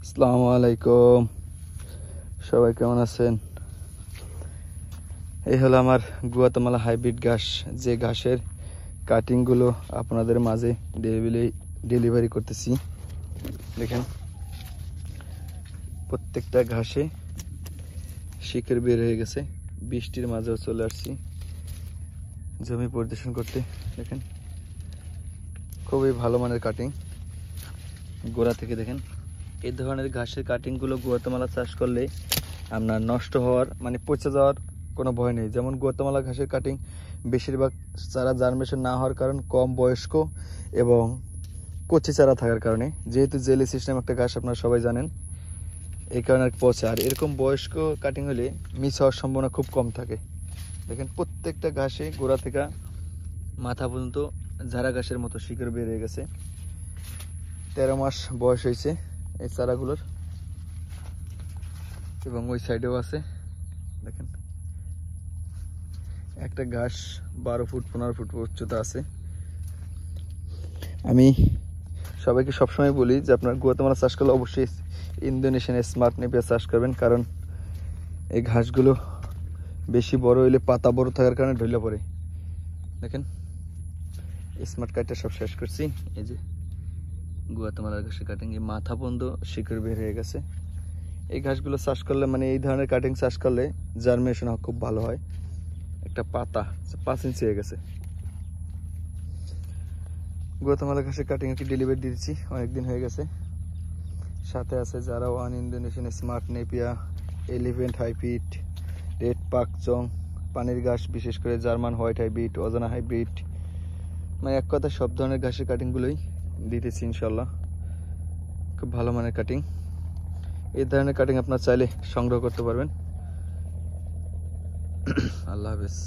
আসসালামু আলাইকুম, সবাই কেমন আছেন? এই হলো আমার গুয়াতেমালা হাইব্রিড ঘাস, যে ঘাসের কাটিংগুলো আপনাদের মাঝে ডেলিভারি করতেছি। দেখেন, প্রত্যেকটা ঘাসে শিকড় বের হয়ে গেছে। বৃষ্টির মাঝেও চলে আসছি জমি পরিদর্শন করতে। দেখেন, খুবই ভালো মানের কাটিং। গোড়া থেকে দেখেন, এই ধরনের ঘাসের কাটিংগুলো গুয়াতেমালা চাষ করলে আপনার নষ্ট হওয়ার মানে পচে যাওয়ার কোনো ভয় নেই। যেমন গুয়াতেমালা ঘাসের কাটিং বেশিরভাগ চারা জার্মিনেশন না হওয়ার কারণ কম বয়স্ক এবং কচি চারা থাকার কারণে, যেহেতু জেলি সিস্টেম একটা ঘাস আপনারা সবাই জানেন, এই কারণে আর পচে। আর এরকম বয়স্ক কাটিং হলে মিস হওয়ার সম্ভাবনা খুব কম থাকে। দেখেন, প্রত্যেকটা ঘাসে গোড়া থেকে মাথা পর্যন্ত ঝাড়া ঘাসের মতো শিকড় বের হয়ে গেছে। 13 মাস বয়স হয়েছে এই চারাগুলোর, এবং ওই সাইডেও আছে। দেখেন, একটা ঘাস 12 ফুট 15 ফুট উচ্চতা আছে। আমি সবাইকে সবসময় বলি যে আপনার গুয়াতেমালা চাষ করলে অবশ্যই ইন্দোনেশিয়ান স্মার্ট নেপিয়ার চাষ করবেন, কারণ এই ঘাসগুলো বেশি বড় হইলে পাতা বড় থাকার কারণে ঢইলা পড়ে। দেখেন, স্মার্ট কাটটা সব শেষ করছি। এই যে গুয়াতেমালার ঘাসের কাটিং, এই মাথা পর্যন্ত শিকড় বের হয়ে গেছে। এই ঘাসগুলো চাষ করলে মানে এই ধরনের কাটিং চাষ করলে জার্মিনেশন খুব ভালো হয়। একটা পাতা 5 ইঞ্চি হয়ে গেছে। গুয়াতেমালা ঘাসের কাটিং একটি ডেলিভারি দিয়েছি, অনেকদিন হয়ে গেছে। সাথে আছে যারা one Indonesian smart নেপিয়া, elephant hybrid, red Pakchong, পানির ঘাস, বিশেষ করে জার্মান হোয়াইট হাইব্রিড, অজানা হাইব্রিড, মানে এক কথা সব ধরনের ঘাসের কাটিংগুলোই দিতেছি ইনশাল্লাহ। খুব ভালো মানের কাটিং। এই ধরনের কাটিং আপনার চাইলে সংগ্রহ করতে পারবেন। আল্লাহ হাফেজ।